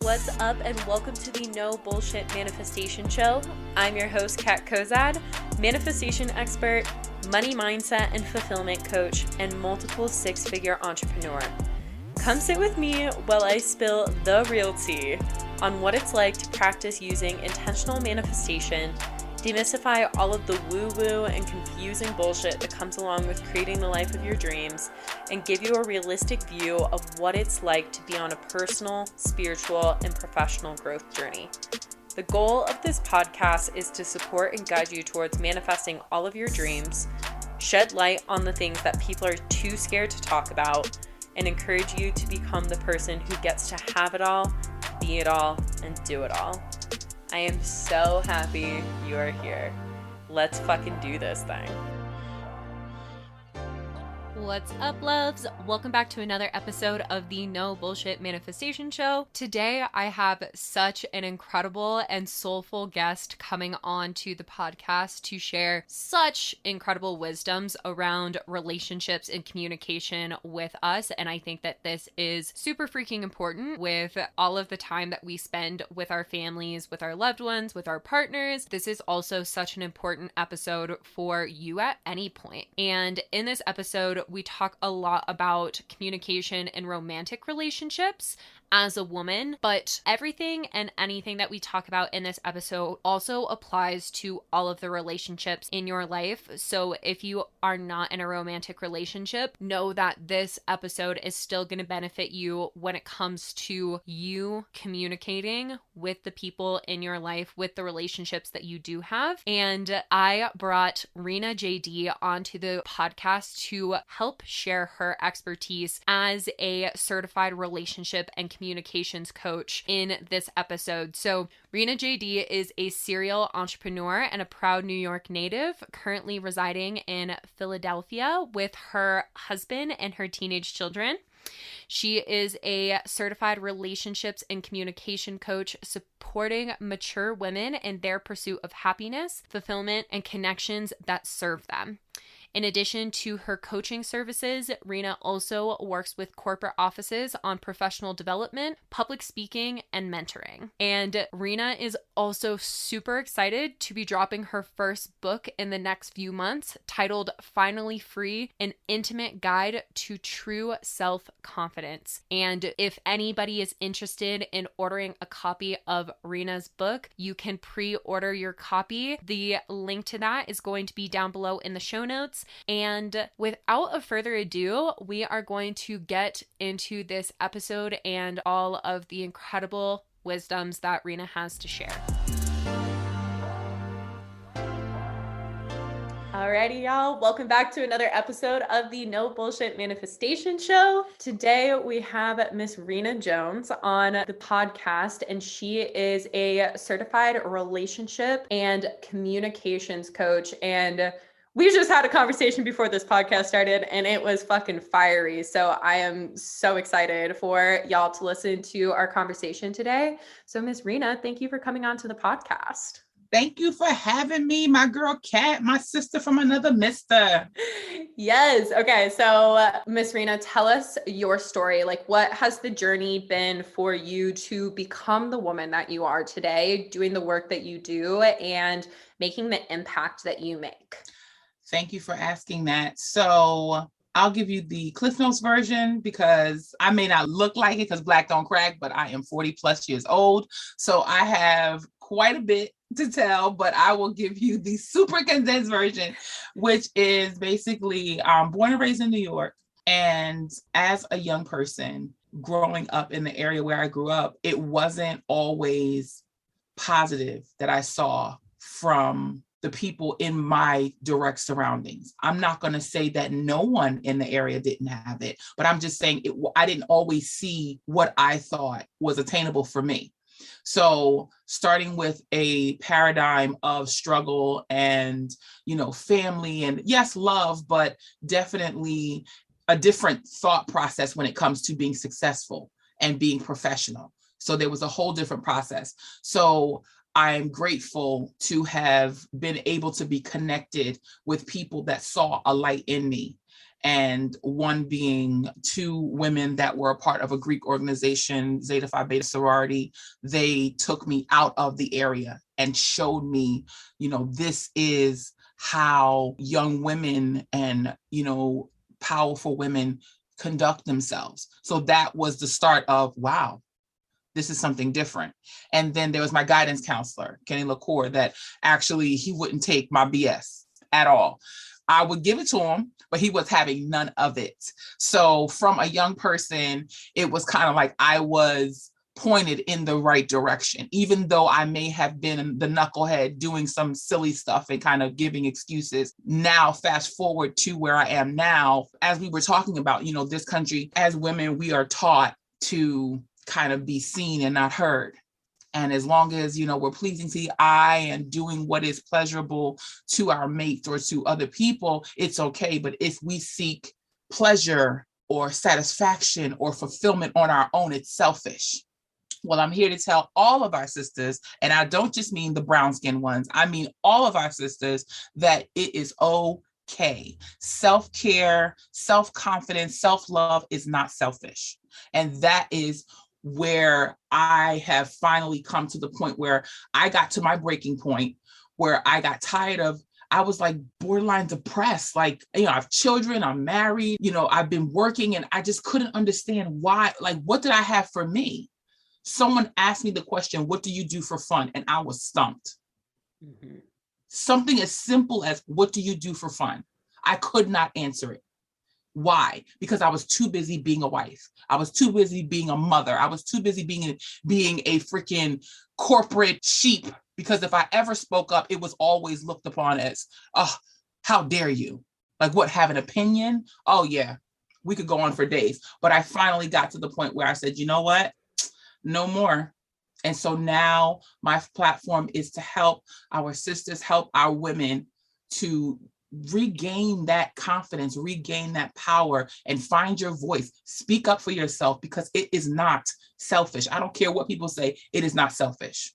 What's up, and welcome to the No Bullshit Manifestation Show. I'm your host, Kat Kozad, manifestation expert, money mindset and fulfillment coach, and multiple six-figure entrepreneur. Come sit with me while I spill the real tea on what it's like to practice using intentional manifestation, demystify all of the woo-woo and confusing bullshit that comes along with creating the life of your dreams, and give you a realistic view of what it's like to be on a personal, spiritual, and professional growth journey. The goal of this podcast is to support and guide you towards manifesting all of your dreams, shed light on the things that people are too scared to talk about, and encourage you to become the person who gets to have it all, be it all, and do it all. I am so happy you are here. Let's fucking do this thing. What's up, loves? Welcome back to another episode of the No Bullshit Manifestation Show. Today, I have such an incredible and soulful guest coming on to the podcast to share such incredible wisdoms around relationships and communication with us. And I think that this is super freaking important with all of the time that we spend with our families, with our loved ones, with our partners. This is also such an important episode for you at any point. And in this episode, we talk a lot about communication in romantic relationships as a woman, but everything and anything that we talk about in this episode also applies to all of the relationships in your life. So if you are not in a romantic relationship, know that this episode is still going to benefit you when it comes to you communicating with the people in your life, with the relationships that you do have. And I brought Rina JD onto the podcast to help share her expertise as a certified relationship and communications coach in this episode. So Rina JD is a serial entrepreneur and a proud New York native, currently residing in Philadelphia with her husband and her teenage children. She is a certified relationships and communication coach, supporting mature women in their pursuit of happiness, fulfillment, and connections that serve them. In addition to her coaching services, Rina also works with corporate offices on professional development, public speaking, and mentoring. And Rina is also super excited to be dropping her first book in the next few months, titled Finally Free, An Intimate Guide to True Self-Confidence. And if anybody is interested in ordering a copy of Rina's book, you can pre-order your copy. The link to that is going to be down below in the show notes. And without a further ado, we are going to get into this episode and all of the incredible wisdoms that Rina has to share. Alrighty, y'all. Welcome back to another episode of the No Bullshit Manifestation Show. Today, we have Miss Rina Jones on the podcast, and she is a certified relationship and communications coach. And we just had a conversation before this podcast started, and it was fucking fiery. So I am so excited for y'all to listen to our conversation today. So Miss Rina, thank you for coming on to the podcast. Thank you for having me, my girl Kat, my sister from another mister. Yes. Okay. So Miss Rina, tell us your story. Like, what has the journey been for you to become the woman that you are today, doing the work that you do and making the impact that you make? Thank you for asking that. So I'll give you the Cliff Notes version because I may not look like it because Black don't crack, but I am 40 plus years old. So I have quite a bit to tell, but I will give you the super condensed version, which is basically born and raised in New York. And as a young person growing up in the area where I grew up, it wasn't always positive that I saw from the people in my direct surroundings. I'm not going to say that no one in the area didn't have it, but I'm just saying I didn't always see what I thought was attainable for me. So starting with a paradigm of struggle and, family and yes, love, but definitely a different thought process when it comes to being successful and being professional. So there was a whole different process. So I am grateful to have been able to be connected with people that saw a light in me. And one being two women that were a part of a Greek organization, Zeta Phi Beta sorority. They took me out of the area and showed me, this is how young women and, powerful women conduct themselves. So that was the start of, wow, this is something different. And then there was my guidance counselor, Kenny LaCour, that actually he wouldn't take my BS at all. I would give it to him, but he was having none of it. So from a young person, it was kind of like I was pointed in the right direction, even though I may have been the knucklehead doing some silly stuff and kind of giving excuses. Now, fast forward to where I am now, as we were talking about, this country, as women, we are taught to kind of be seen and not heard. And as long as, we're pleasing to the eye and doing what is pleasurable to our mates or to other people, it's okay. But if we seek pleasure or satisfaction or fulfillment on our own, it's selfish. Well, I'm here to tell all of our sisters, and I don't just mean the brown-skinned ones, I mean all of our sisters, that it is okay. Self-care, self-confidence, self-love is not selfish. And that is where I have finally come to the point where I got to my breaking point, where I got tired of, I was like borderline depressed. Like, I have children, I'm married, I've been working, and I just couldn't understand why, like, what did I have for me? Someone asked me the question, what do you do for fun? And I was stumped. Mm-hmm. Something as simple as, what do you do for fun? I could not answer it. Why? Because I was too busy being a wife. I was too busy being a mother. I was too busy being a freaking corporate sheep. Because if I ever spoke up, it was always looked upon as, oh, how dare you? Like, what, have an opinion? Oh yeah, we could go on for days. But I finally got to the point where I said, you know what? No more. And so now my platform is to help our sisters, help our women to regain that confidence, regain that power, and find your voice. Speak up for yourself, because it is not selfish. I don't care what people say. It is not selfish.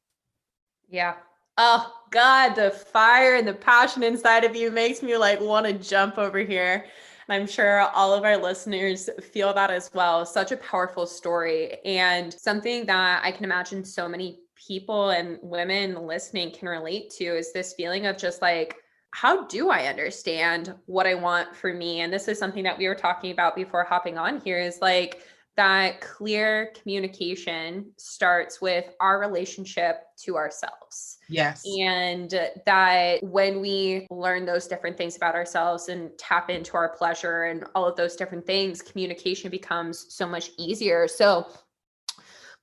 Yeah. Oh God, the fire and the passion inside of you makes me like want to jump over here. And I'm sure all of our listeners feel that as well. Such a powerful story, and something that I can imagine so many people and women listening can relate to is this feeling of just like, how do I understand what I want for me? And this is something that we were talking about before hopping on here, is like that clear communication starts with our relationship to ourselves. Yes. And that when we learn those different things about ourselves and tap into our pleasure and all of those different things, communication becomes so much easier. So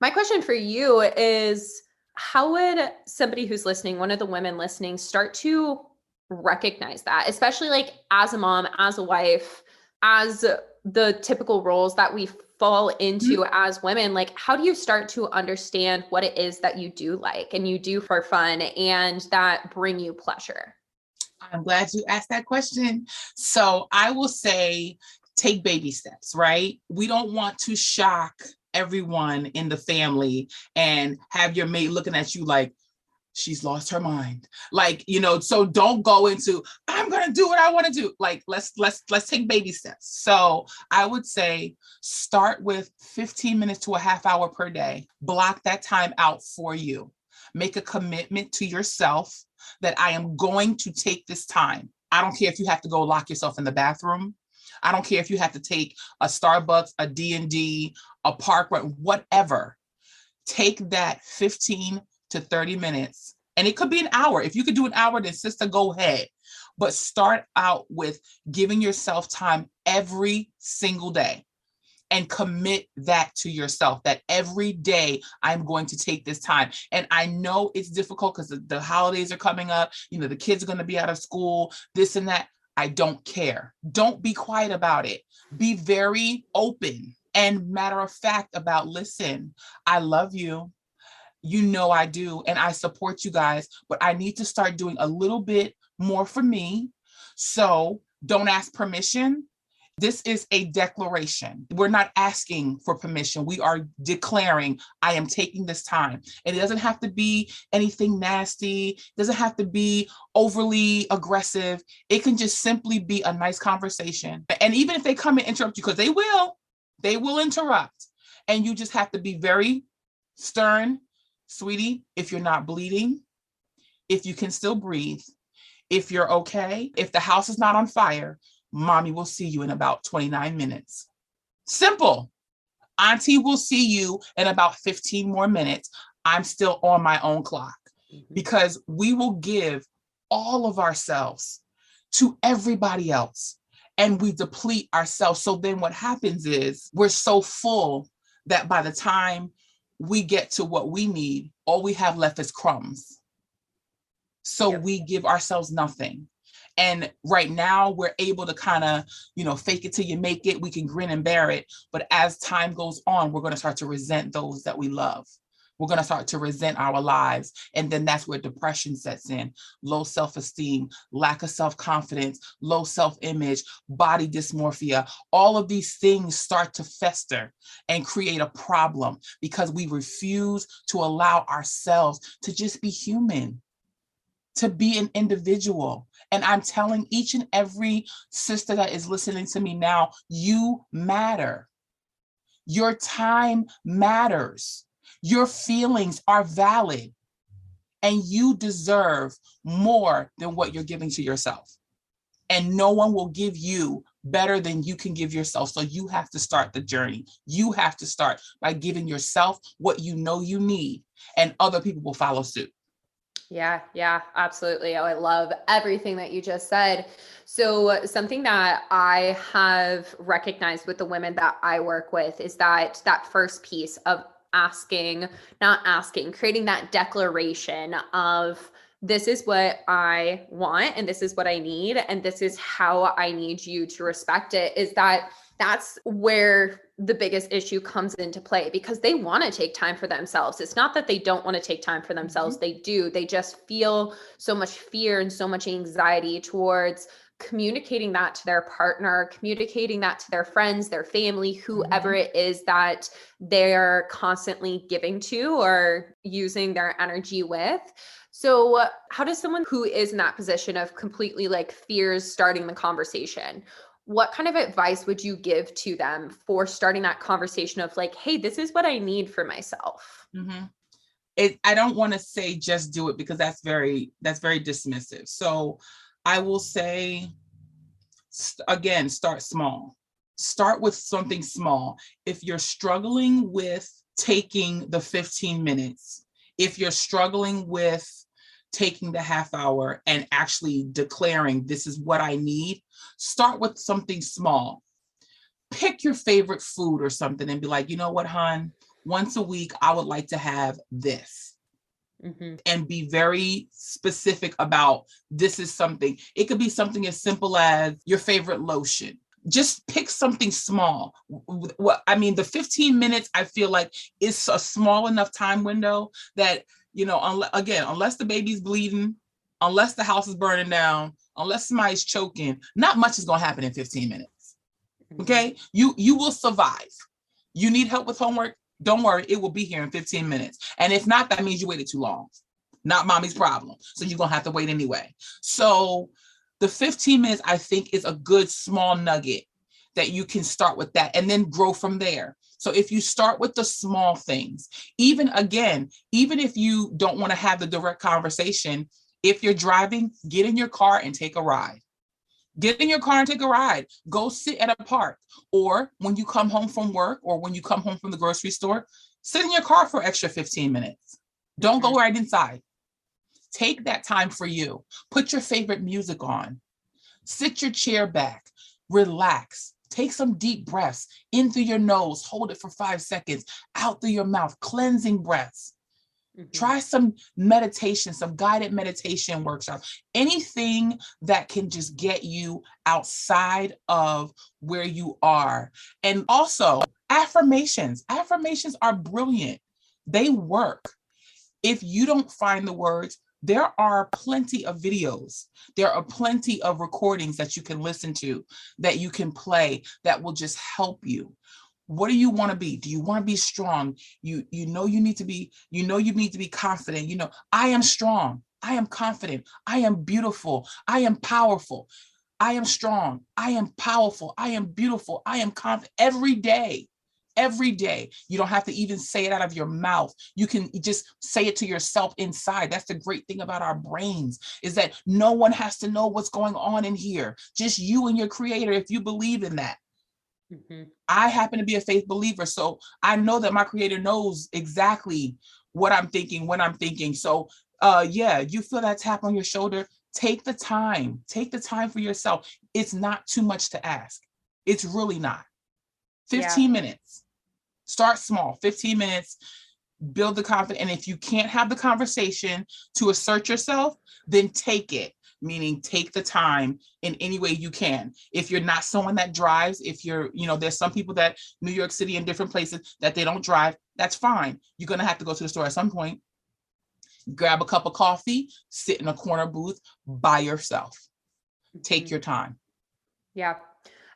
my question for you is, how would somebody who's listening, one of the women listening, start to recognize that, especially like as a mom, as a wife, as the typical roles that we fall into as women? Like, how do you start to understand what it is that you do like and you do for fun and that bring you pleasure? I'm glad you asked that question. So I will say, take baby steps, right? We don't want to shock everyone in the family and have your mate looking at you like, she's lost her mind. Like, so don't go into, I'm going to do what I want to do. Like, let's take baby steps. So I would say start with 15 minutes to a half hour per day. Block that time out for you. Make a commitment to yourself that I am going to take this time. I don't care if you have to go lock yourself in the bathroom. I don't care if you have to take a Starbucks, a D&D, a park run, whatever. Take that 15 to 30 minutes. And it could be an hour. If you could do an hour, then sister, go ahead. But start out with giving yourself time every single day and commit that to yourself, that every day I'm going to take this time. And I know it's difficult because the holidays are coming up. The kids are going to be out of school, this and that. I don't care. Don't be quiet about it. Be very open and matter of fact about, listen, I love you. I do, and I support you guys, but I need to start doing a little bit more for me. So don't ask permission. This is a declaration. We're not asking for permission. We are declaring, I am taking this time. And it doesn't have to be anything nasty. It doesn't have to be overly aggressive. It can just simply be a nice conversation. And even if they come and interrupt you, because they will interrupt. And you just have to be very stern. Sweetie, if you're not bleeding, if you can still breathe, if you're okay, if the house is not on fire, mommy will see you in about 29 minutes. Simple. Auntie will see you in about 15 more minutes. I'm still on my own clock, because we will give all of ourselves to everybody else and we deplete ourselves. So then what happens is we're so full that by the time we get to what we need, all we have left is crumbs. So we give ourselves nothing. And right now we're able to kind of, fake it till you make it. We can grin and bear it. But as time goes on, we're going to start to resent those that we love. We're going to start to resent our lives. And then that's where depression sets in. Low self-esteem, lack of self-confidence, low self-image, body dysmorphia. All of these things start to fester and create a problem because we refuse to allow ourselves to just be human, to be an individual. And I'm telling each and every sister that is listening to me now, you matter. Your time matters. Your feelings are valid. And you deserve more than what you're giving to yourself. And no one will give you better than you can give yourself. So you have to start the journey. You have to start by giving yourself what you know you need, and other people will follow suit. Yeah, absolutely. Oh, I love everything that you just said. So something that I have recognized with the women that I work with is that first piece of creating that declaration of, this is what I want and this is what I need and this is how I need you to respect it, that's where the biggest issue comes into play, because they want to take time for themselves. It's not that they don't want to take time for themselves. They do. They just feel so much fear and so much anxiety towards communicating that to their partner, communicating that to their friends, their family, whoever it is that they're constantly giving to or using their energy with. So how does someone who is in that position of completely fears starting the conversation, what kind of advice would you give to them for starting that conversation of hey, this is what I need for myself? I don't want to say just do it, because that's very dismissive. So I will say, again, start small. Start with something small. If you're struggling with taking the 15 minutes, if you're struggling with taking the half hour and actually declaring, this is what I need, start with something small. Pick your favorite food or something and be like, you know what, hon, once a week, I would like to have this. And be very specific about, this is something. It could be something as simple as your favorite lotion. Just pick something small. The 15 minutes, I feel like, is a small enough time window that, unless the baby's bleeding, unless the house is burning down, unless somebody's choking, not much is going to happen in 15 minutes. Okay? You will survive. You need help with homework? Don't worry, it will be here in 15 minutes. And if not, that means you waited too long. Not mommy's problem. So you're going to have to wait anyway. So the 15 minutes, I think, is a good small nugget that you can start with that and then grow from there. So if you start with the small things, even if you don't want to have the direct conversation, if you're driving, get in your car and take a ride. Get in your car and take a ride. Go sit at a park. Or when you come home from work or when you come home from the grocery store, sit in your car for extra 15 minutes. Don't go right inside. Take that time for you. Put your favorite music on. Sit your chair back. Relax. Take some deep breaths in through your nose. Hold it for 5 seconds. Out through your mouth. Cleansing breaths. Try some meditation, some guided meditation workshops, anything that can just get you outside of where you are. And also affirmations. Affirmations are brilliant. They work. If you don't find the words, There are plenty of videos. There are plenty of recordings that you can listen to, that you can play, that will just help you. What do you want to be? Do you want to be strong? You know you need to be, you need to be confident. I am strong. I am confident. I am beautiful. I am powerful. I am strong. I am powerful. I am beautiful. I am confident every day. Every day. You don't have to even say it out of your mouth. You can just say it to yourself inside. That's the great thing about our brains, is that no one has to know what's going on in here. Just you and your creator, if you believe in that. Mm-hmm. I happen to be a faith believer, so I know that my creator knows exactly what I'm thinking, when I'm thinking. So yeah, you feel that tap on your shoulder, take the time for yourself. It's not too much to ask. It's really not. 15 minutes. Start small, 15 minutes, build the confidence. And if you can't have the conversation to assert yourself, then take it, meaning take the time in any way you can. If you're not someone that drives, if you're, there's some people that New York City and different places that they don't drive, that's fine. You're going to have to go to the store at some point, grab a cup of coffee, sit in a corner booth by yourself. Take your time. Yeah.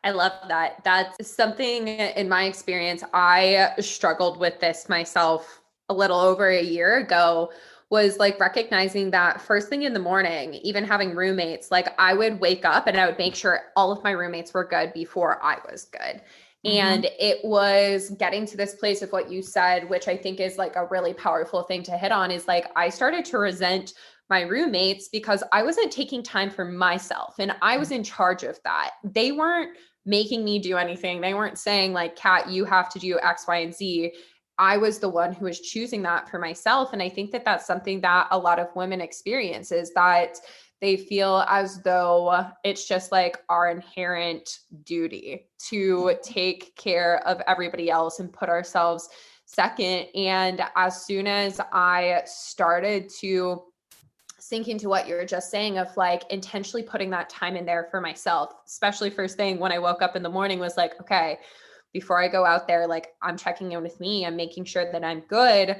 I love that. That's something in my experience. I struggled with this myself a little over a year ago, was like recognizing that first thing in the morning, even having roommates, like I would wake up and I would make sure all of my roommates were good before I was good. And it was getting to this place of what you said, which I think is like a really powerful thing to hit on, is like, I started to resent my roommates because I wasn't taking time for myself and I was in charge of that. They weren't making me do anything. They weren't saying like, Kat, you have to do X, Y, and Z. I was the one who was choosing that for myself. And I think that that's something that a lot of women experience, is that they feel as though it's just like our inherent duty to take care of everybody else and put ourselves second. And as soon as I started to sink into what you were just saying of like intentionally putting that time in there for myself, especially first thing when I woke up in the morning, was like, okay, before I go out there, like I'm checking in with me, I'm making sure that I'm good.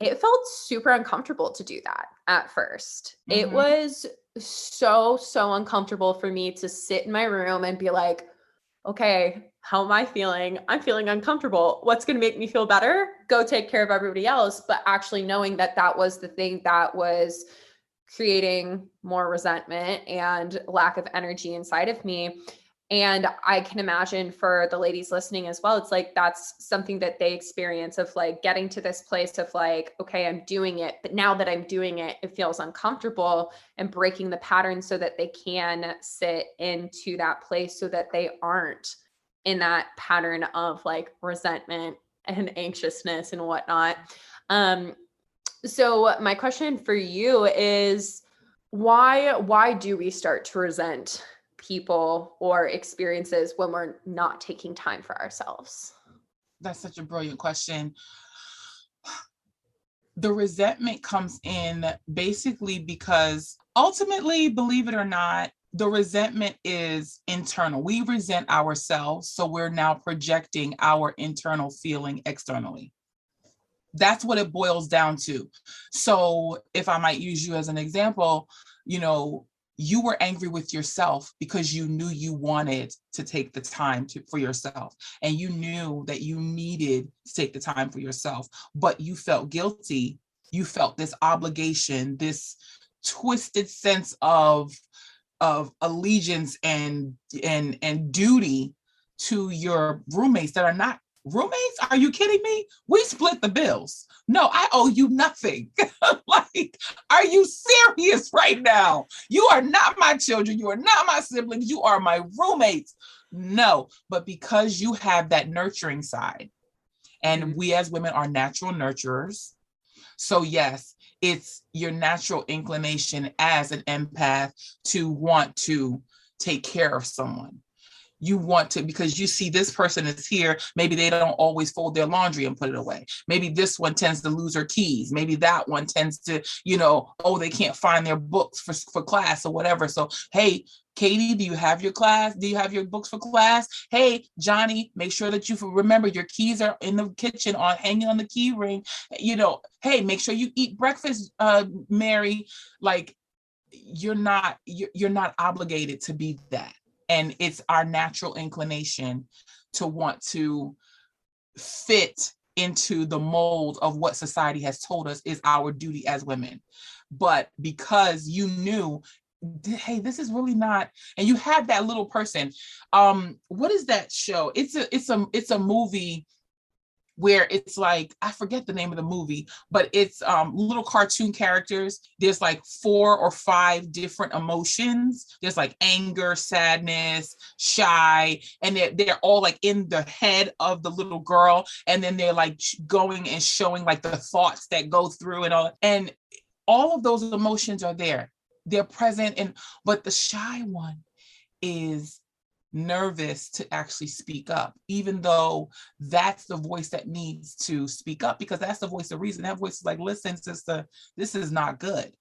It felt super uncomfortable to do that at first. It was so uncomfortable for me to sit in my room and be like, okay, how am I feeling? I'm feeling uncomfortable. What's going to make me feel better? Go take care of everybody else. But actually knowing that that was the thing that was creating more resentment and lack of energy inside of me. And I can imagine for the ladies listening as well, it's like, that's something that they experience of like getting to this place of like, okay, I'm doing it, but now that I'm doing it, it feels uncomfortable, and breaking the pattern so that they can sit into that place so that they aren't in that pattern of like resentment and anxiousness and whatnot. So my question for you is, why do we start to resent people or experiences when we're not taking time for ourselves? That's such a brilliant question. The resentment comes in basically because ultimately, believe it or not, the resentment is internal. We resent ourselves, so we're now projecting our internal feeling externally. That's what it boils down to. So if I might use you as an example, you were angry with yourself because you knew you wanted to take the time for yourself, and you knew that you needed to take the time for yourself, but you felt guilty. You felt this obligation, this twisted sense of allegiance and duty to your roommates that are not roommates. Are you kidding me? We split the bills. No, I owe you nothing. Like, are you serious right now? You are not my children. You are not my siblings. You are my roommates. No, but because you have that nurturing side, and we as women are natural nurturers. So yes, it's your natural inclination as an empath to want to take care of someone. You want to, because you see this person is here. Maybe they don't always fold their laundry and put it away. Maybe this one tends to lose her keys. Maybe that one tends to, oh, they can't find their books for class or whatever. So, hey, Katie, do you have your class? Do you have your books for class? Hey, Johnny, make sure that you remember your keys are in the kitchen hanging on the key ring. Hey, make sure you eat breakfast, Mary. Like, you're not obligated to be that. And it's our natural inclination to want to fit into the mold of what society has told us is our duty as women. But because you knew, hey, this is really not, and you had that little person. What is that show? It's a movie where it's like, I forget the name of the movie, but it's little cartoon characters. There's like 4 or 5 different emotions. There's like anger, sadness, shy, and they're all like in the head of the little girl. And then they're like going and showing like the thoughts that go through and all of those emotions are there. They're present. But the shy one is nervous to actually speak up, even though that's the voice that needs to speak up, because that's the voice of reason. That voice is like, listen, sister, this is not good.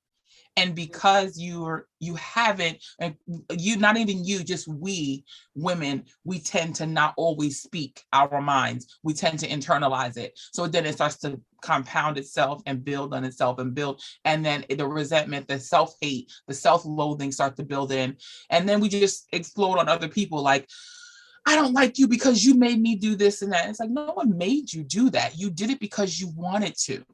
And because you haven't, and you, not even you, just we women, we tend to not always speak our minds. We tend to internalize it. So then it starts to compound itself and build on itself and build. And then the resentment, the self-hate, the self-loathing start to build in. And then we just explode on other people like, I don't like you because you made me do this and that. And it's like, no one made you do that. You did it because you wanted to.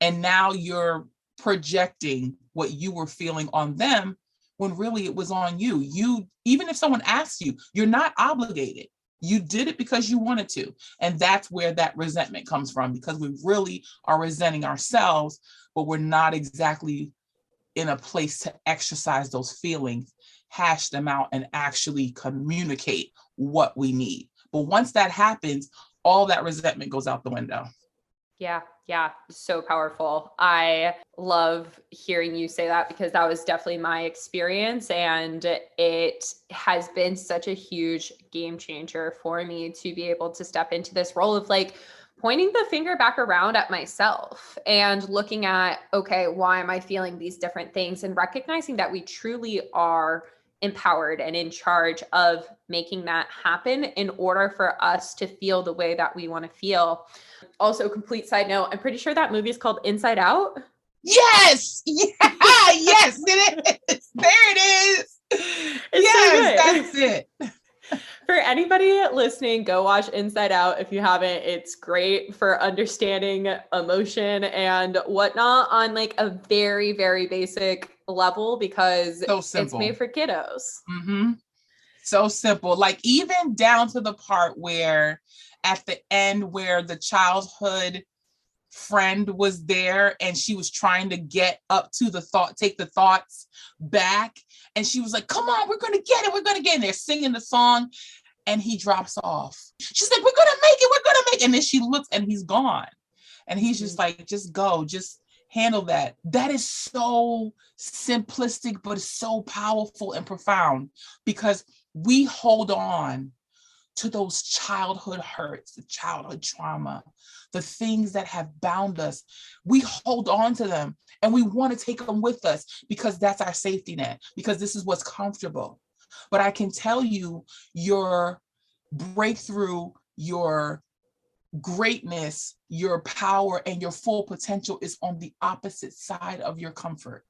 And now you're projecting what you were feeling on them when really it was on you. Even if someone asks you, you're not obligated. You did it because you wanted to. And that's where that resentment comes from, because we really are resenting ourselves, but we're not exactly in a place to exercise those feelings, hash them out, and actually communicate what we need. But once that happens, all that resentment goes out the window. Yeah. So powerful. I love hearing you say that, because that was definitely my experience. And it has been such a huge game changer for me to be able to step into this role of like pointing the finger back around at myself and looking at, okay, why am I feeling these different things? And recognizing that we truly are empowered and in charge of making that happen in order for us to feel the way that we want to feel. Also, complete side note, I'm pretty sure that movie is called Inside Out. Yes. Yeah. Yes, it is. There it is. Yes, so that's it. For anybody listening, go watch Inside Out if you haven't. It's great for understanding emotion and whatnot on like a very, very basic level, because it's made for kiddos. Mm-hmm. So simple. Like even down to the part where at the end where the childhood friend was there and she was trying to get up to take the thoughts back. And she was like, come on, we're going to get it. We're going to get it. And they're singing the song and he drops off. She's like, we're going to make it. We're going to make it. And then she looks and he's gone. And he's just like, just go, just handle that. That is so simplistic, but it's so powerful and profound, because we hold on to those childhood hurts, the childhood trauma, the things that have bound us. We hold on to them and we want to take them with us because that's our safety net, because this is what's comfortable. But I can tell you, your breakthrough, your greatness, your power, and your full potential is on the opposite side of your comfort.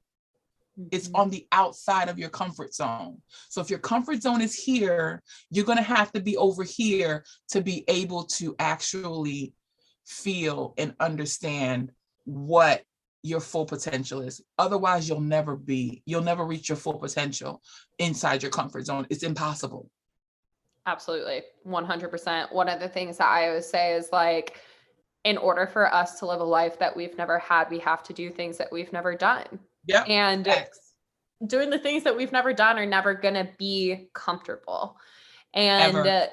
It's on the outside of your comfort zone. So if your comfort zone is here, you're going to have to be over here to be able to actually feel and understand what your full potential is. Otherwise, you'll never reach your full potential inside your comfort zone. It's impossible. Absolutely. 100%. One of the things that I always say is like, in order for us to live a life that we've never had, we have to do things that we've never done. Yeah. And doing the things that we've never done are never going to be comfortable. And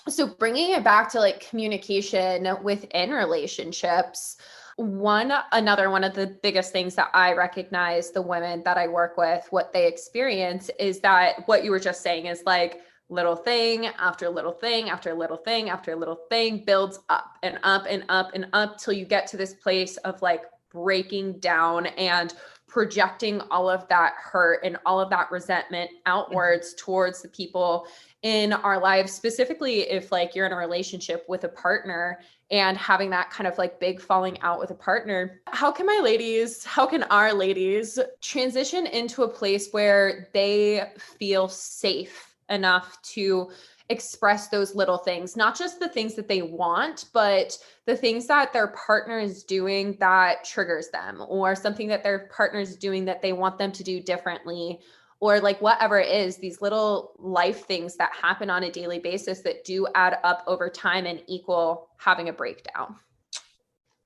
so bringing it back to like communication within relationships, another one of the biggest things that I recognize the women that I work with, what they experience is that what you were just saying is like, little thing after little thing after little thing after little thing builds up and up and up and up till you get to this place of like breaking down and projecting all of that hurt and all of that resentment outwards towards the people in our lives, specifically if like you're in a relationship with a partner and having that kind of like big falling out with a partner. How can our ladies transition into a place where they feel safe enough to express those little things, not just the things that they want, but the things that their partner is doing that triggers them, or something that their partner is doing that they want them to do differently, or like whatever it is, these little life things that happen on a daily basis that do add up over time and equal having a breakdown?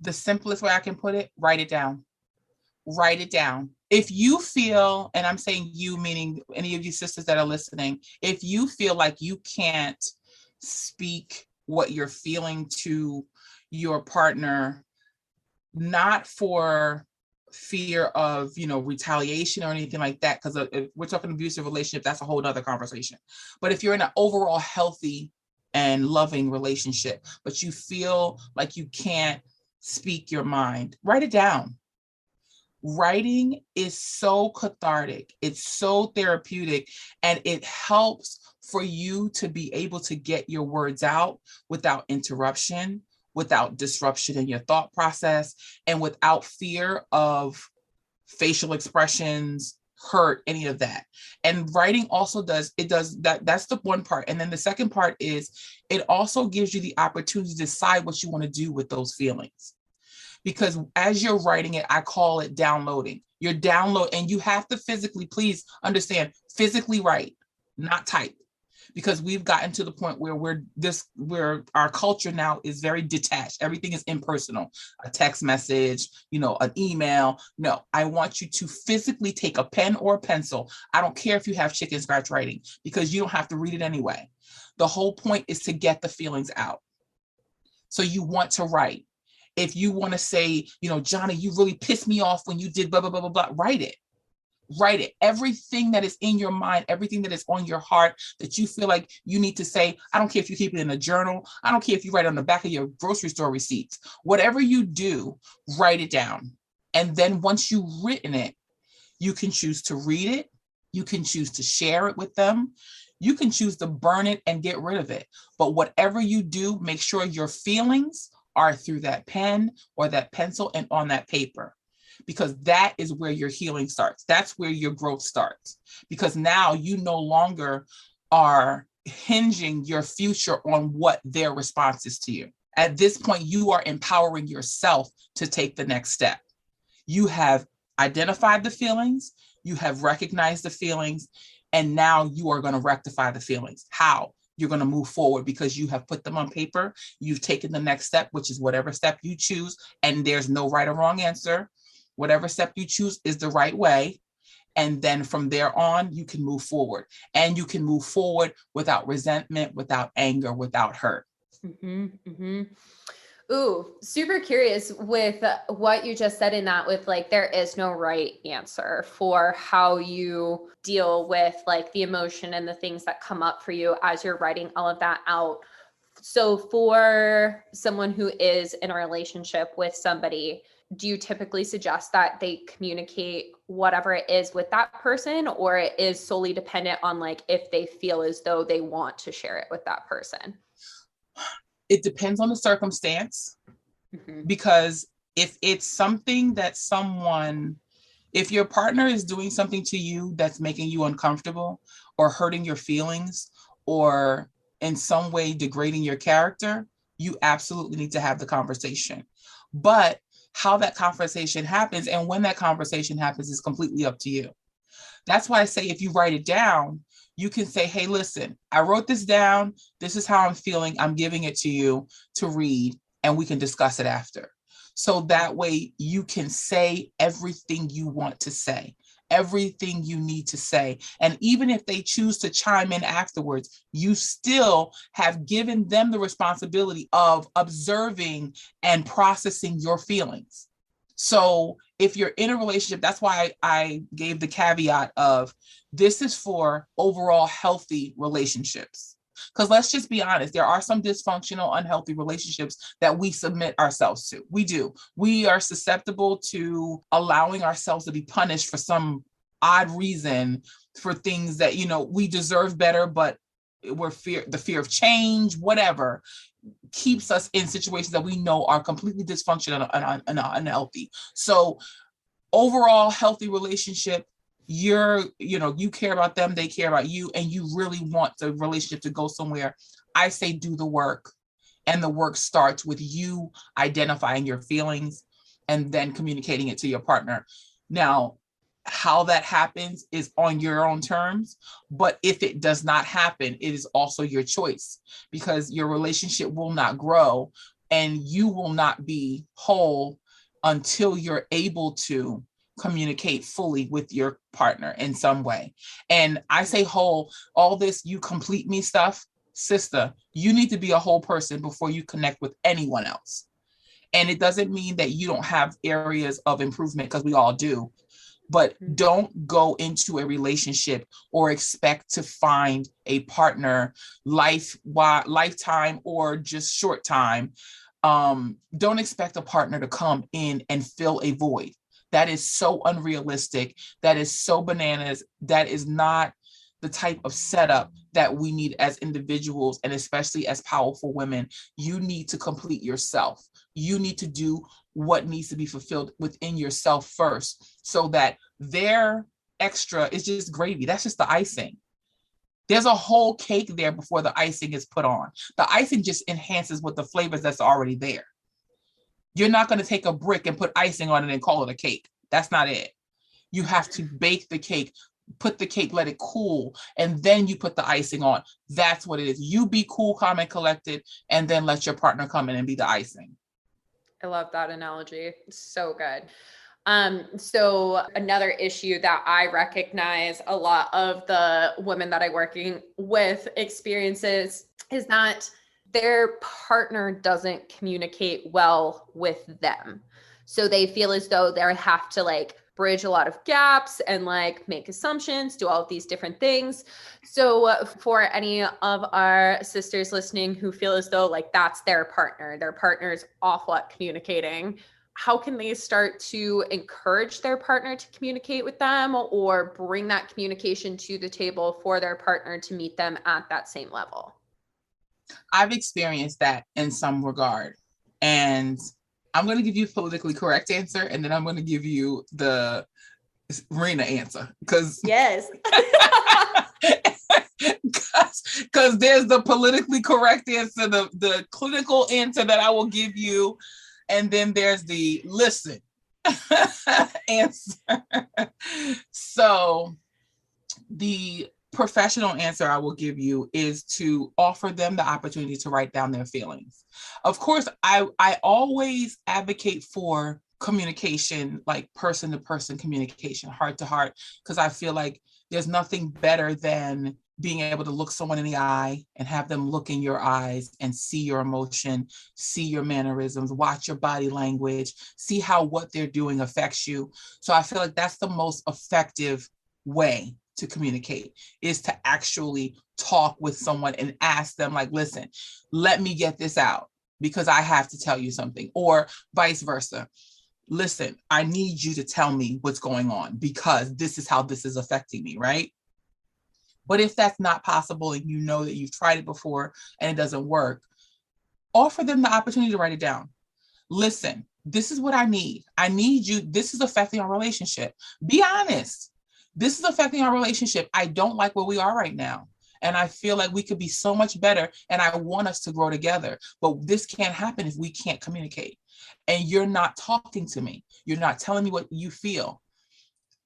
The simplest way I can put it, write it down. Write it down. If you feel, and I'm saying you, meaning any of you sisters that are listening, if you feel like you can't speak what you're feeling to your partner, not for fear of, retaliation or anything like that, because if we're talking abusive relationship, that's a whole other conversation. But if you're in an overall healthy and loving relationship, but you feel like you can't speak your mind, write it down. Writing is so cathartic. It's so therapeutic, and it helps for you to be able to get your words out without interruption, without disruption in your thought process, and without fear of facial expressions, hurt, any of that. And writing also does that. That's the one part. And then the second part is it also gives you the opportunity to decide what you want to do with those feelings. Because as you're writing it, I call it downloading. You're and you have to physically, please understand, physically write, not type. Because we've gotten to the point where our culture now is very detached. Everything is impersonal. A text message, an email. No, I want you to physically take a pen or a pencil. I don't care if you have chicken scratch writing, because you don't have to read it anyway. The whole point is to get the feelings out. So you want to write. If you want to say, Johnny, you really pissed me off when you did blah, blah, blah, blah, blah, write it. Write it. Everything that is in your mind, everything that is on your heart that you feel like you need to say. I don't care if you keep it in a journal. I don't care if you write it on the back of your grocery store receipts. Whatever you do, write it down. And then once you've written it, you can choose to read it. You can choose to share it with them. You can choose to burn it and get rid of it. But whatever you do, make sure your feelings are through that pen or that pencil and on that paper, because that is where your healing starts. That's where your growth starts, because now you no longer are hinging your future on what their response is to you. At this point, you are empowering yourself to take the next step. You have identified the feelings, you have recognized the feelings, and now you are going to rectify the feelings. How? You're going to move forward because you have put them on paper. You've taken the next step, which is whatever step you choose. And there's no right or wrong answer. Whatever step you choose is the right way. And then from there on, you can move forward. And you can move forward without resentment, without anger, without hurt. Mm-hmm, mm-hmm. Ooh, super curious with what you just said in that, with like, there is no right answer for how you deal with like the emotion and the things that come up for you as you're writing all of that out. So for someone who is in a relationship with somebody, do you typically suggest that they communicate whatever it is with that person, or it is solely dependent on like if they feel as though they want to share it with that person? It depends on the circumstance, because if it's something that if your partner is doing something to you that's making you uncomfortable or hurting your feelings or in some way degrading your character, you absolutely need to have the conversation. But how that conversation happens and when that conversation happens is completely up to you. That's why I say if you write it down, you can say, hey, listen, I wrote this down. This is how I'm feeling. I'm giving it to you to read, and we can discuss it after. So that way you can say everything you want to say, everything you need to say. And even if they choose to chime in afterwards, you still have given them the responsibility of observing and processing your feelings. So if you're in a relationship, that's why I gave the caveat of this is for overall healthy relationships. Because let's just be honest, there are some dysfunctional, unhealthy relationships that we submit ourselves to. We do. We are susceptible to allowing ourselves to be punished for some odd reason for things that, we deserve better, but the fear of change, whatever, keeps us in situations that we know are completely dysfunctional and unhealthy. So overall healthy relationship, you care about them, they care about you, and you really want the relationship to go somewhere. I say do the work, and the work starts with you identifying your feelings and then communicating it to your partner. Now, how that happens is on your own terms, but if it does not happen, it is also your choice, because your relationship will not grow and you will not be whole until you're able to communicate fully with your partner in some way. And I say whole, all this you complete me stuff, sister, you need to be a whole person before you connect with anyone else. And it doesn't mean that you don't have areas of improvement, because we all do. But don't go into a relationship or expect to find a partner lifetime or just short time. Don't expect a partner to come in and fill a void. That is so unrealistic. That is so bananas. That is not the type of setup that we need as individuals, and especially as powerful women. You need to complete yourself. You need to do what needs to be fulfilled within yourself first, so that their extra is just gravy. That's just the icing. There's a whole cake there before the icing is put on. The icing just enhances with the flavors that's already there. You're not going to take a brick and put icing on it and call it a cake. That's not it. You have to bake the cake, put the cake, let it cool, and then you put the icing on. That's what it is. You be cool, calm, and collected, and then let your partner come in and be the icing. I love that analogy. It's so good. So another issue that I recognize a lot of the women that I'm working with experiences is that their partner doesn't communicate well with them. So they feel as though they have to bridge a lot of gaps and make assumptions, do all of these different things. So for any of our sisters listening who feel as though that's their partner's awful at communicating, how can they start to encourage their partner to communicate with them, or bring that communication to the table for their partner to meet them at that same level? I've experienced that in some regard. And I'm going to give you a politically correct answer, and then I'm going to give you the Rina answer. Yes. Because there's the politically correct answer, the clinical answer that I will give you, and then there's the listen answer. So the professional answer I will give you is to offer them the opportunity to write down their feelings. Of course, I always advocate for communication, like person-to-person communication, heart-to-heart, because I feel like there's nothing better than being able to look someone in the eye and have them look in your eyes and see your emotion, see your mannerisms, watch your body language, see how what they're doing affects you. So I feel like that's the most effective way to communicate, is to actually talk with someone and ask them listen, let me get this out because I have to tell you something, or vice versa. Listen, I need you to tell me what's going on because this is how this is affecting me, right? But if that's not possible and you know that you've tried it before and it doesn't work, offer them the opportunity to write it down. Listen, this is what I need. I need you. This is affecting our relationship. Be honest. This is affecting our relationship. I don't like where we are right now. And I feel like we could be so much better. And I want us to grow together. But this can't happen if we can't communicate. And you're not talking to me. You're not telling me what you feel.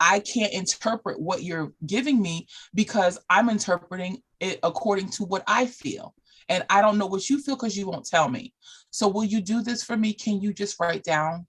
I can't interpret what you're giving me because I'm interpreting it according to what I feel. And I don't know what you feel because you won't tell me. So will you do this for me? Can you just write down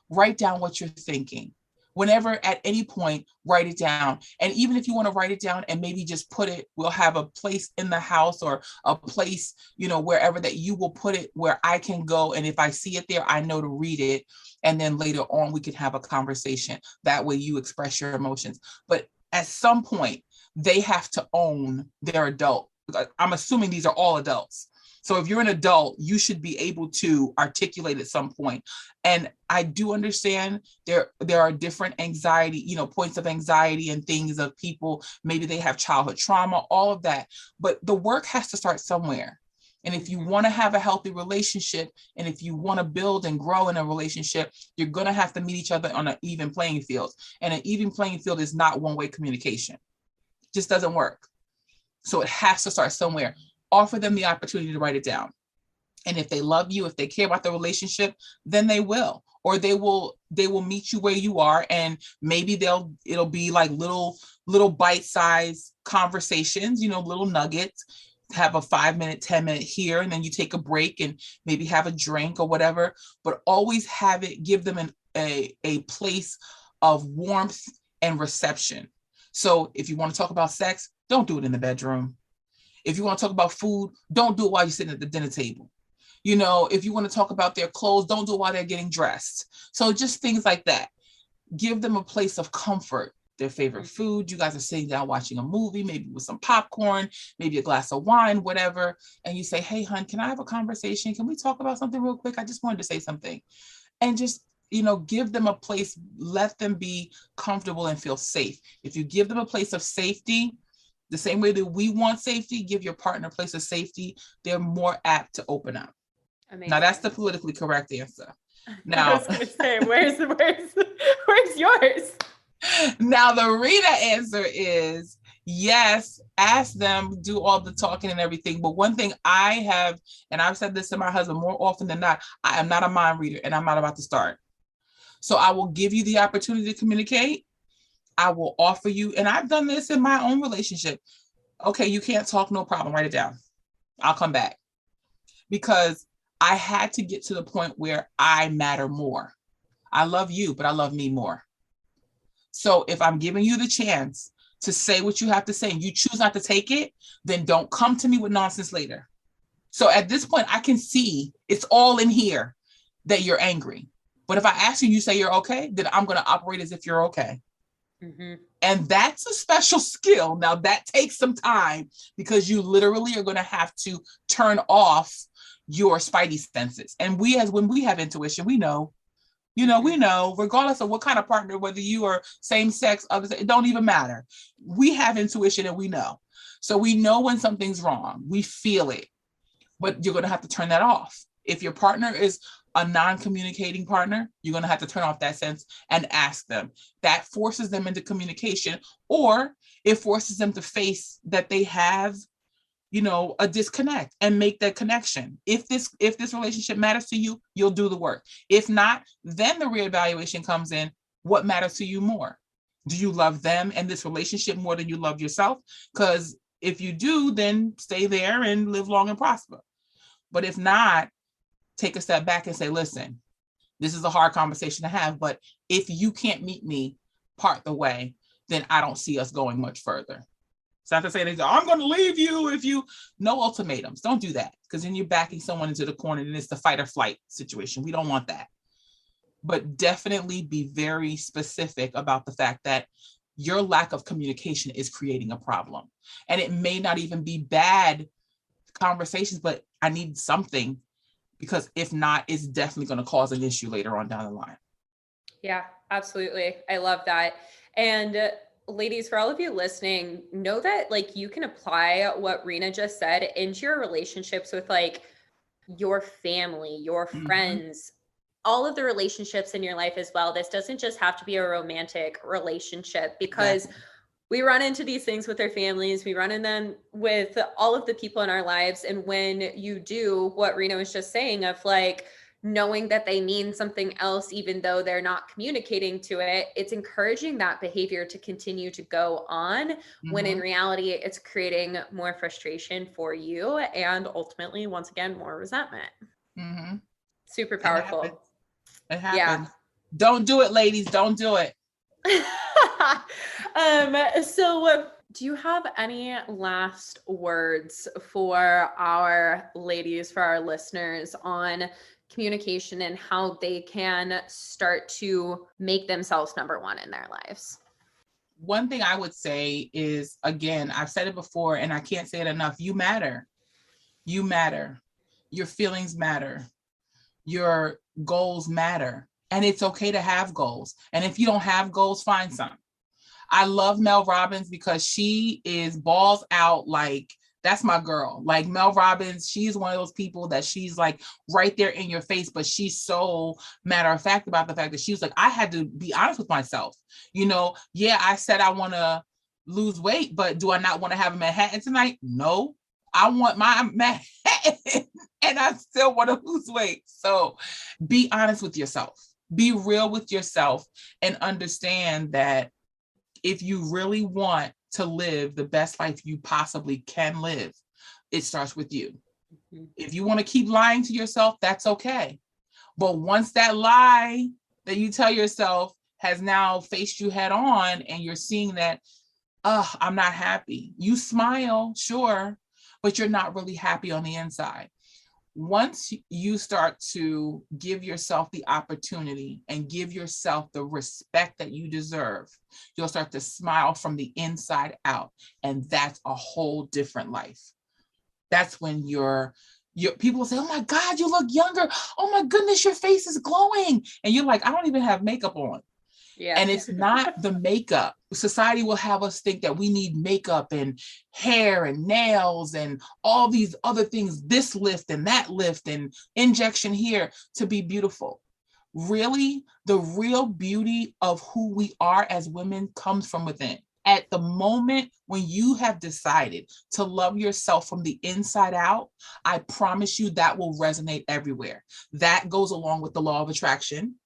what you're thinking? Whenever at any point, write it down. And even if you want to write it down and maybe just put it, we'll have a place in the house or a place, wherever that you will put it where I can go. And if I see it there, I know to read it. And then later on, we can have a conversation. That way you express your emotions. But at some point, they have to own their adult. I'm assuming these are all adults. So if you're an adult, you should be able to articulate at some point. And I do understand there are different anxiety, points of anxiety and things of people. Maybe they have childhood trauma, all of that. But the work has to start somewhere. And if you want to have a healthy relationship, and if you want to build and grow in a relationship, you're going to have to meet each other on an even playing field. And an even playing field is not one-way communication. It just doesn't work. So it has to start somewhere. Offer them the opportunity to write it down. And if they love you, if they care about the relationship, then they will, or they will meet you where you are. And maybe it'll be like little bite-sized conversations, little nuggets, have a 5-minute, 10-minute here, and then you take a break and maybe have a drink or whatever, but always give them a place of warmth and reception. So if you want to talk about sex, don't do it in the bedroom. If you want to talk about food, don't do it while you're sitting at the dinner table. If you want to talk about their clothes, don't do it while they're getting dressed. So just things like that. Give them a place of comfort, their favorite food. You guys are sitting down watching a movie, maybe with some popcorn, maybe a glass of wine, whatever. And you say, hey, hon, can I have a conversation? Can we talk about something real quick? I just wanted to say something. And just, give them a place, let them be comfortable and feel safe. If you give them a place of safety, the same way that we want safety, give your partner a place of safety, they're more apt to open up. Amazing. Now that's the politically correct answer. Now, I was going to say, where's yours? Now the Rina answer is yes, ask them, do all the talking and everything. But one thing I have, and I've said this to my husband more often than not, I am not a mind reader and I'm not about to start. So I will give you the opportunity to communicate. I will offer you, and I've done this in my own relationship. Okay, you can't talk, no problem. Write it down. I'll come back. Because I had to get to the point where I matter more. I love you, but I love me more. So if I'm giving you the chance to say what you have to say and you choose not to take it, then don't come to me with nonsense later. So at this point, I can see it's all in here that you're angry. But if I ask you, you say you're okay, then I'm going to operate as if you're okay. Mm-hmm. And that's a special skill. Now that takes some time because you literally are going to have to turn off your spidey senses. And when we have intuition, we know, regardless of what kind of partner, whether you are same sex, others, it don't even matter. We have intuition and we know. So we know when something's wrong, we feel it, but you're going to have to turn that off. If your partner is a non-communicating partner, you're going to have to turn off that sense and ask them. That forces them into communication, or it forces them to face that they have, a disconnect and make that connection. If this relationship matters to you, you'll do the work. If not, then the reevaluation comes in. What matters to you more? Do you love them and this relationship more than you love yourself? Because if you do, then stay there and live long and prosper. But if not, take a step back and say, listen, this is a hard conversation to have, but if you can't meet me part the way, then I don't see us going much further. It's not to say that I'm going to leave you if you, no ultimatums. Don't do that, because then you're backing someone into the corner and it's the fight or flight situation. We don't want that. But definitely be very specific about the fact that your lack of communication is creating a problem. And it may not even be bad conversations, but I need something. Because if not, it's definitely going to cause an issue later on down the line. Yeah, absolutely. I love that. And ladies, for all of you listening, know that you can apply what Rina just said into your relationships with your family, your friends, all of the relationships in your life as well. This doesn't just have to be a romantic relationship, because we run into these things with our families. We run in them with all of the people in our lives. And when you do what Rina was just saying of knowing that they mean something else, even though they're not communicating to it, it's encouraging that behavior to continue to go on, when in reality, it's creating more frustration for you and ultimately, once again, more resentment. Super powerful. It happens. Yeah. Don't do it, ladies. Don't do it. So do you have any last words for our ladies, for our listeners on communication and how they can start to make themselves number one in their lives? One thing I would say is, again, I've said it before and I can't say it enough. You matter. You matter. Your feelings matter. Your goals matter. And it's okay to have goals. And if you don't have goals, find some. I love Mel Robbins because she is balls out. Like, that's my girl. Like, Mel Robbins, she's one of those people that she's like right there in your face, but she's so matter of fact about the fact that she was like, I had to be honest with myself. You know, yeah, I said I want to lose weight, but do I not want to have a Manhattan tonight? No, I want my Manhattan and I still want to lose weight. So be honest with yourself. Be real with yourself and understand that if you really want to live the best life you possibly can live, it starts with you. Mm-hmm. If you want to keep lying to yourself, that's okay. But once that lie that you tell yourself has now faced you head on and you're seeing that, I'm not happy. You smile, sure, but you're not really happy on the inside. Once you start to give yourself the opportunity and give yourself the respect that you deserve, you'll start to smile from the inside out. And that's a whole different life. That's when your people will say, oh my God, you look younger. Oh my goodness, your face is glowing. And you're like, I don't even have makeup on. Yeah. And it's not the makeup. Society will have us think that we need makeup and hair and nails and all these other things, this lift and that lift and injection here to be beautiful. Really, the real beauty of who we are as women comes from within. At the moment when you have decided to love yourself from the inside out, I promise you that will resonate everywhere. That goes along with the law of attraction,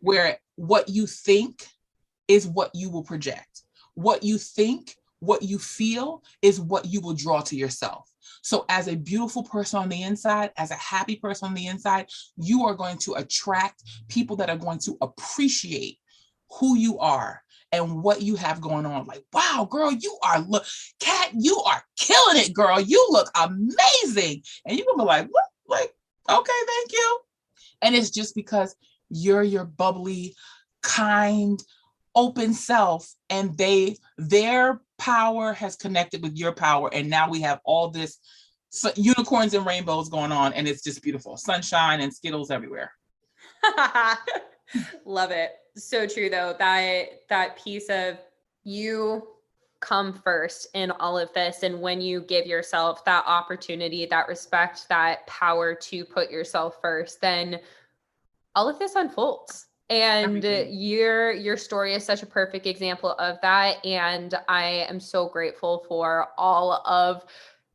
where what you think is what you will project. What you think, what you feel is what you will draw to yourself. So as a beautiful person on the inside, as a happy person on the inside, you are going to attract people that are going to appreciate who you are and what you have going on. Like, wow, girl, Kat, you are killing it, girl. You look amazing. And you're gonna be like, what? Like, okay, thank you. And it's just because you're your bubbly, kind, open self, and their power has connected with your power, and now we have all this unicorns and rainbows going on, and it's just beautiful. Sunshine and Skittles everywhere. Love it. So true, though, that piece of you come first in all of this, and when you give yourself that opportunity, that respect, that power to put yourself first, then all of this unfolds. And your story is such a perfect example of that. And I am so grateful for all of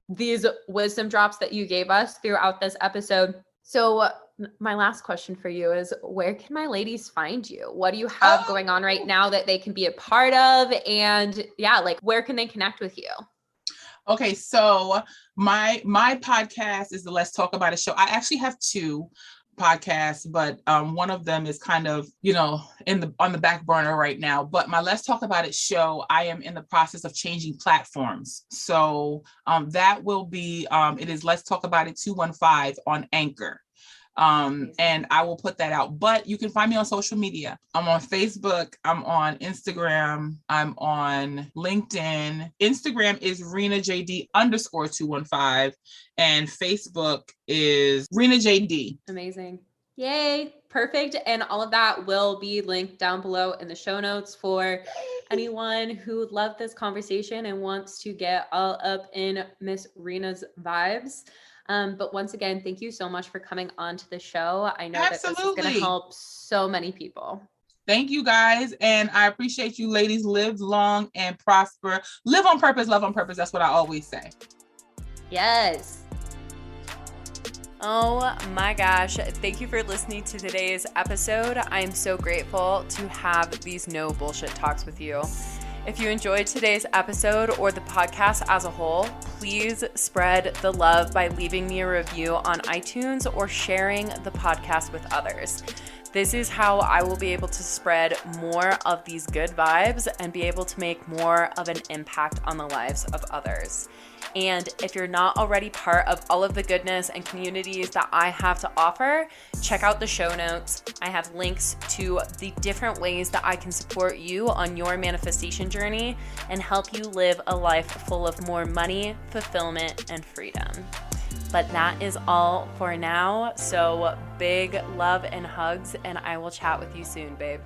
these wisdom drops that you gave us throughout this episode. So my last question for you is, where can my ladies find you? What do you have going on right now that they can be a part of? And yeah, like, where can they connect with you? Okay, so my podcast is the Let's Talk About It show. I actually have two podcasts, but one of them is kind of, on the back burner right now. But my Let's Talk About It show, I am in the process of changing platforms. So that will be, it is Let's Talk About It 215 on Anchor. And I will put that out, but you can find me on social media. I'm on Facebook. I'm on Instagram. I'm on LinkedIn. Instagram is Rina JD _215 and Facebook is Rina JD. Amazing. Yay. Perfect. And all of that will be linked down below in the show notes for anyone who would love this conversation and wants to get all up in Miss Rina's vibes. But once again, thank you so much for coming on to the show. I know that this is going to help so many people. Thank you, guys. And I appreciate you ladies. Live long and prosper. Live on purpose, love on purpose. That's what I always say. Yes. Oh my gosh. Thank you for listening to today's episode. I am so grateful to have these no bullshit talks with you. If you enjoyed today's episode or the podcast as a whole, please spread the love by leaving me a review on iTunes or sharing the podcast with others. This is how I will be able to spread more of these good vibes and be able to make more of an impact on the lives of others. And if you're not already part of all of the goodness and communities that I have to offer, check out the show notes. I have links to the different ways that I can support you on your manifestation journey and help you live a life full of more money, fulfillment, and freedom. But that is all for now. So big love and hugs, and I will chat with you soon, babe.